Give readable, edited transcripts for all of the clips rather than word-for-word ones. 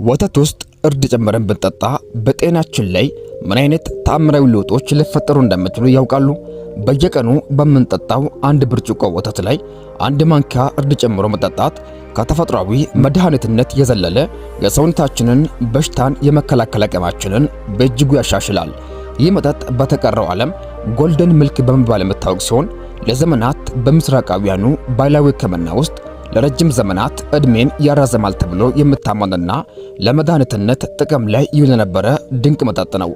ወተት ውስጥ እርድ ጨምረን ብንጠጣ በጤናችን ላይ ምን አይነት ተአምራዊ ለውጦች ሊፈጠሩ እንደሚችሉ ያውቃሉ? በየቀኑ በምንጠጣው አንድ ብርጭቆ ወተት ላይ አንድ ማንኪያ እርድ ጨምሮ መጠጣት ከተፈጥሯዊ መድኃኒትነት የዘለለ የሰውነታችንን በሽታን የመከላከል አቅማችንን በእጅጉ ያሻሽላል። ይህ መጠጥ በተቀረው ዓለም ጎልደን ሚልክ በመባል የሚታወቅ ሲሆን ለዘመናት በምስራቃውያኑ ባህላዊ ሕክምና ውስጥ ለረጅም ዘመናት እድሜን ያራዘማል ተብሎ የሚታመንና ለመድኃኒትነት ጥቅም ላይ ይውል የነበረ ድንቅ መጠጥ ነው።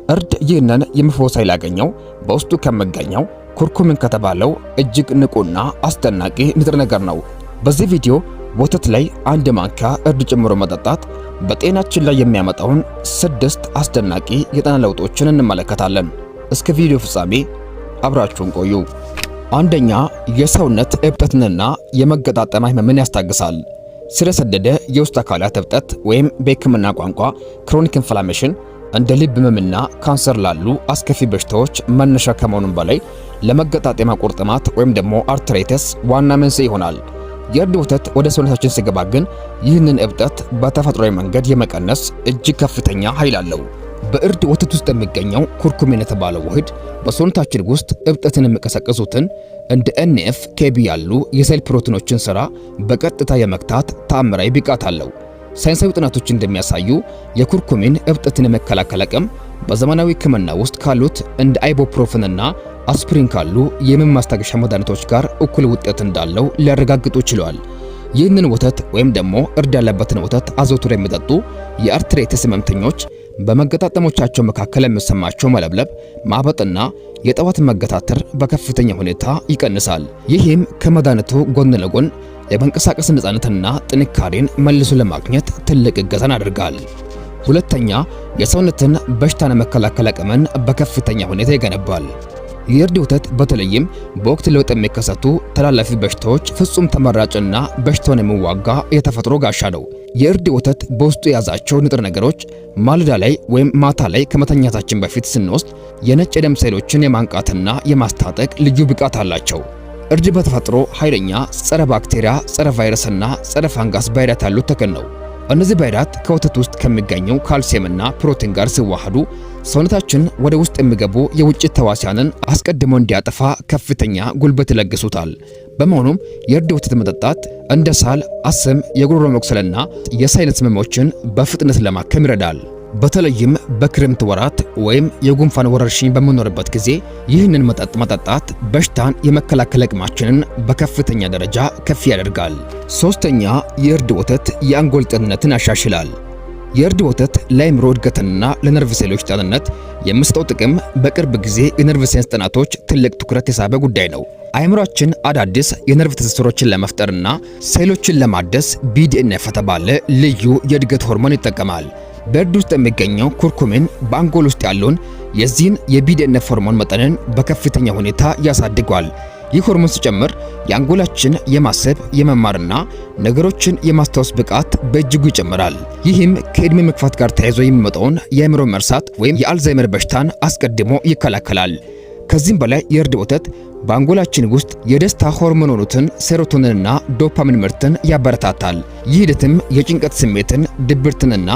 እርድ ይህንን የመፈወስ ኃይል ያገኘው በውስጡ ከሚገኘው ኩርኩሚን ከተባለው እጅግ ንቁና አስደናቂ ንጥረ ነገር ነው። በዚህ ቪዲዮ ወተት ላይ አንድ ማንኪያ እርድ ጨምሮ መጠጣት በጤናችን ላይ የሚያመጣውን 6 አስደናቂ የጤና ለውጦችን እንመለከታለን። እስከ ቪዲዮ ፍጻሜ አብራችሁን ቆዩ። አንደኛ፣ የሰውነት እብጠትንና የመገጣጠሚያ ህመምን ያስታግሳል። ስር የሰደደ የውስጥ አካላት እብጠት ወይም በሕክምና ቋንቋ ክሮኒክ ኢንፍላሜሽን እንደ ልብ ህመምና ካንሰር ላሉ አስከፊ በሽታዎች መነሻ ከመሆኑም በላይ ለመገጣጠሚያ ቁርጥማት ወይም ደግሞ አርትራይተስ ዋና መንስኤ ይሆናል። የእርድ ወተት ወደ ሰውነታችን ሲገባ ግን ይህንን እብጠት በተፈጥሯዊ መንገድ የመቀነስ እጅግ ከፍተኛ ኃይል አለው። በእርድ ወተት ውስጥ የሚገኘው ኩርኩሚን የተባለው ውህድ በሰውነታችን ውስጥ እብጠትን የሚቀሰቅሱትን እንደ ኤንኤፍ ኬቢ ያሉ የሴል ፕሮቲኖችን ሥራ በቀጥታ የመግታት ተአምራዊ ብቃት አለው። ሳይንሳዊ ጥናቶች እንደሚያሳዩ የኩርኩሚን እብጠትን የመከላከል አቅም በዘመናዊ ሕክምና ውስጥ ካሉት እንደ አይቦፕሮፍንና አስፕሪን ካሉ የህመም ማስታገሻ መድኃኒቶች ጋር እኩል ውጤት እንዳለው ሊያረጋግጡ ችለዋል። ይህንን ወተት ወይም ደግሞ እርድ ያለበትን ወተት አዘውትረው የሚጠጡ የአርትራይተስ ህመምተኞች በመገጣጠሞቻቸው መካከል የሚሰማቸው መለብለብ፣ ማበጥና የጠዋት መገታተር በከፍተኛ ሁኔታ ይቀንሳል። ይህም ከመድኃኒቱ ጎን ለጎን የመንቀሳቀስ ነፃነትና ጥንካሬን መልሶ ለማግኘት ትልቅ እገዛን ያደርጋል። ሁለተኛ፣ የሰውነትን በሽታን መከላከል አቅምን በከፍተኛ ሁኔታ ይገነባል። የእርድ ወተት በተለይም በወቅት ለውጥ የሚከሰቱ ተላላፊ በሽታዎች ፍጹም ተመራጭና በሽታውን የሚዋጋ የተፈጥሮ ጋሻ ነው። የእርድ ወተት በውስጡ የያዛቸው ንጥረ ነገሮች ማለዳ ላይ ወይም ማታ ላይ ከመተኛታችን በፊት ስንወስድ የነጭ ደም ሴሎችን የማንቃትና የማስታጠቅ ልዩ ብቃት አላቸው። እርድ በተፈጥሮ ኃይለኛ ጸረ ባክቴሪያ፣ ጸረ ቫይረስና ጸረ ፋንጋስ ባህሪያት ያሉት ተክል ነው። እነዚህ ባህሪያት ከወተት ውስጥ ከሚገኘው ካልሲየምና ፕሮቲን ጋር ሲዋሃዱ ሰውነታችን ወደ ውስጥ የሚገቡ የውጭ ተዋሲያንን አስቀድሞ እንዲያጠፋ ከፍተኛ ጉልበት ይለግሱታል። በመሆኑም የእርድ ወተት መጠጣት እንደ ሳል፣ አስም፣ የጉሮሮ መቁሰልና የሳይነስ ህመሞችን በፍጥነት ለማከም ይረዳል። በተለይም በክረምት ወራት ወይም የጉንፋን ወረርሽኝ በሚኖርበት ጊዜ ይህንን መጠጥ መጠጣት በሽታን የመከላከል አቅማችንን በከፍተኛ ደረጃ ከፍ ያደርጋል። ሶስተኛ፣ የእርድ ወተት የአንጎል ጤንነትን ያሻሽላል። የእርድ ወተት ለአእምሮ እድገትና ለነርቭ ሴሎች ጤንነት የሚሰጠው ጥቅም በቅርብ ጊዜ የነርቭ ሳይንስ ጥናቶች ትልቅ ትኩረት የሳበ ጉዳይ ነው። አእምሮአችን አዳዲስ የነርቭ ትስስሮችን ለመፍጠርና ሴሎችን ለማደስ BDNF የተባለ ልዩ የእድገት ሆርሞን ይጠቀማል። በእርድ ውስጥ የሚገኘው ኩርኩሚን በአንጎል ውስጥ ያለውን የዚህን የBDNF ሆርሞን መጠንን በከፍተኛ ሁኔታ ያሳድገዋል። ይህ ሆርሞን ሲጨምር የአንጎላችን የማሰብ የመማርና ነገሮችን የማስታወስ ብቃት በእጅጉ ይጨምራል። ይህም ከዕድሜ መግፋት ጋር ተያይዞ የሚመጣውን የአእምሮ መርሳት ወይም የአልዛይመር በሽታን አስቀድሞ ይከላከላል። ከዚህም በላይ የእርድ ወተት በአንጎላችን ውስጥ የደስታ ሆርሞን የሆኑትን ሴሮቶኒንና ዶፓሚን ምርትን ያበረታታል። ይህ ሂደትም የጭንቀት ስሜትን፣ ድብርትንና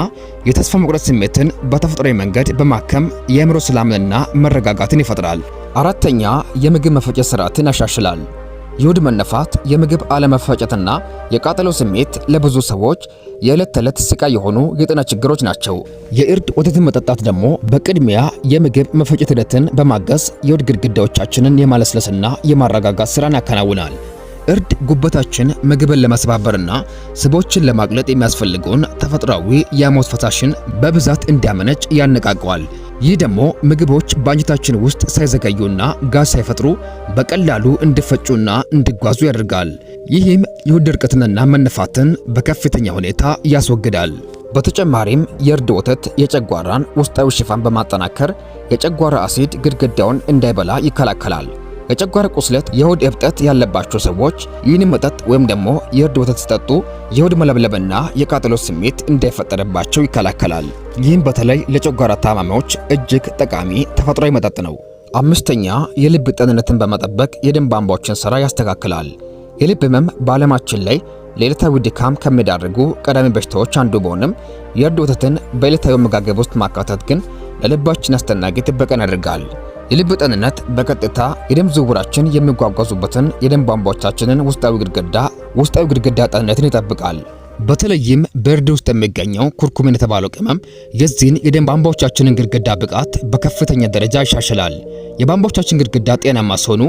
የተስፋ መቁረጥ ስሜትን በተፈጥሯዊ መንገድ በማከም የአእምሮ ሰላምንና መረጋጋትን ይፈጥራል። አራተኛ፣ የምግብ መፈጨት ስርዓትን ያሻሽላል። የሆድ መነፋት፣ የምግብ አለመፈጨትና የቃጠሎ ስሜት ለብዙ ሰዎች የዕለት ተዕለት ስቃይ የሆኑ የጤና ችግሮች ናቸው። የእርድ ወተትን መጠጣት ደግሞ በቅድሚያ የምግብ መፈጨት ሂደትን በማገዝ የሆድ ግድግዳዎቻችንን የማለስለስና የማረጋጋት ስራን ያከናውናል። እርድ ጉበታችን ምግብን ለማስባበርና ስቦችን ለማቅለጥ የሚያስፈልገውን ተፈጥሯዊ የሐሞት ፈሳሽን በብዛት እንዲያመነጭ ያነቃቀዋል። ይህ ደግሞ ምግቦች በአንጀታችን ውስጥ ሳይዘገዩና ጋዝ ሳይፈጥሩ በቀላሉ እንዲፈጩና እንዲጓዙ ያደርጋል። ይህም የሆድ ድርቀትንና መነፋትን በከፍተኛ ሁኔታ ያስወግዳል። በተጨማሪም የእርድ ወተት የጨጓራን ውስጣዊ ሽፋን በማጠናከር የጨጓራ አሲድ ግድግዳውን እንዳይበላ ይከላከላል። የጨጓራ ቁስለት፣ የሆድ እብጠት ያለባቸው ሰዎች ይህንን መጠጥ ወይም ደግሞ የእርድ ወተት ሲጠጡ የሆድ መለብለብና የቃጠሎ ስሜት እንዳይፈጠርባቸው ይከላከላል። ይህም በተለይ ለጨጓራ ታማሚዎች እጅግ ጠቃሚ ተፈጥሯዊ መጠጥ ነው። አምስተኛ፣ የልብ ጤንነትን በመጠበቅ የደም ቧንቧዎችን ሥራ ያስተካክላል። የልብ ህመም በዓለማችን ላይ ለዕለታዊ ድካም ከሚዳርጉ ቀዳሚ በሽታዎች አንዱ ቢሆንም የእርድ ወተትን በዕለታዊ አመጋገብ ውስጥ ማካተት ግን ለልባችን አስደናቂ ጥበቃን ያደርጋል። የልብ ጤንነት በቀጥታ የደም ዝውውራችን የሚጓጓዙበትን የደም ቧንቧዎቻችንን ውስጣዊ ግድግዳ ጤንነትን ይጠብቃል። በተለይም በእርድ ውስጥ የሚገኘው ኩርኩሚን የተባለው ቅመም የዚህን የደም ቧንቧዎቻችንን ግድግዳ ብቃት በከፍተኛ ደረጃ ያሻሽላል። የቧንቧዎቻችን ግድግዳ ጤናማ ሲሆኑ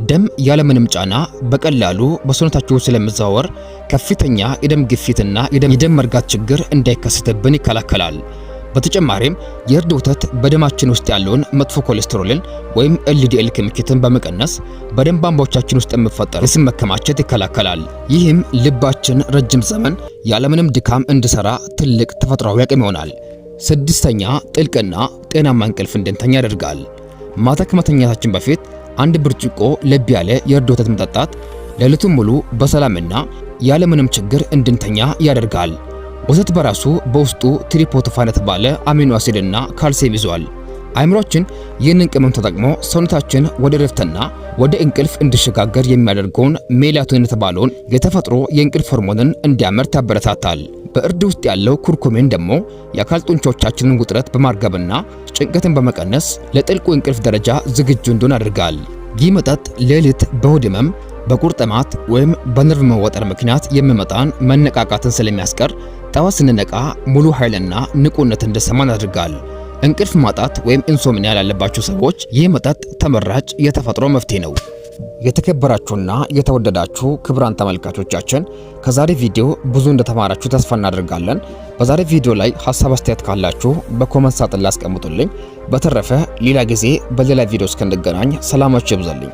ደም ያለምንም ጫና በቀላሉ በሰውነታችን ውስጥ ስለሚዘዋወር ከፍተኛ የደም ግፊትና የደም መርጋት ችግር እንዳይከሰትብን ይከላከላል። በተጨማሪም የእርድ ወተት በደማችን ውስጥ ያለውን መጥፎ ኮሌስትሮልን ወይም ኤልዲኤል ክምችትን በመቀነስ በደም ቧንቧዎቻችን ውስጥ የሚፈጠር የስብ መከማቸት ይከላከላል። ይህም ልባችን ረጅም ዘመን ያለምንም ድካም እንዲሰራ ትልቅ ተፈጥሯዊ አቅም ይሆናል። ስድስተኛ ጥልቅና ጤናማ እንቅልፍ እንድንተኛ ያደርጋል። ማታ ከመተኛታችን በፊት አንድ ብርጭቆ ለብ ያለ የእርድ ወተት መጠጣት ሌሊቱን ሙሉ በሰላምና ያለምንም ችግር እንድንተኛ ያደርጋል። ወተት በራሱ በውስጡ ትሪፕቶፋን የተባለ አሚኖ አሲድና ካልሲየም ይዟል። አእምሮአችን ይህንን ቅመም ተጠቅሞ ሰውነታችን ወደ ረፍትና ወደ እንቅልፍ እንዲሸጋገር የሚያደርገውን ሜላቶኒን የተባለውን የተፈጥሮ የእንቅልፍ ሆርሞንን እንዲያመርት ያበረታታል። በእርድ ውስጥ ያለው ኩርኩሚን ደግሞ የአካል ጡንቻዎቻችንን ውጥረት በማርገብና ጭንቀትን በመቀነስ ለጥልቁ እንቅልፍ ደረጃ ዝግጁ እንዲሆን ያደርጋል። ይህ መጠጥ ሌሊት በሆድ ህመም፣ በቁርጥማት ወይም በነርቭ መወጠር ምክንያት የሚመጣን መነቃቃትን ስለሚያስቀር ጠዋት ስንነቃ ሙሉ ኃይልና ንቁነት እንዲሰማን ያደርጋል። እንቅልፍ ማጣት ወይም ኢንሶምኒያ ያለባቸው ሰዎች ይህ መጠጥ ተመራጭ የተፈጥሮ መፍትሄ ነው። የተከበራችሁና የተወደዳችሁ ክቡራን ተመልካቾቻችን ከዛሬ ቪዲዮ ብዙ እንደተማራችሁ ተስፋ እናደርጋለን። በዛሬ ቪዲዮ ላይ ሐሳብ አስተያየት ካላችሁ በኮመንት ሳጥን ላይ አስቀምጡልኝ። በተረፈ ሌላ ጊዜ በሌላ ቪዲዮ እስክንገናኝ ሰላማችሁ ይብዛልኝ።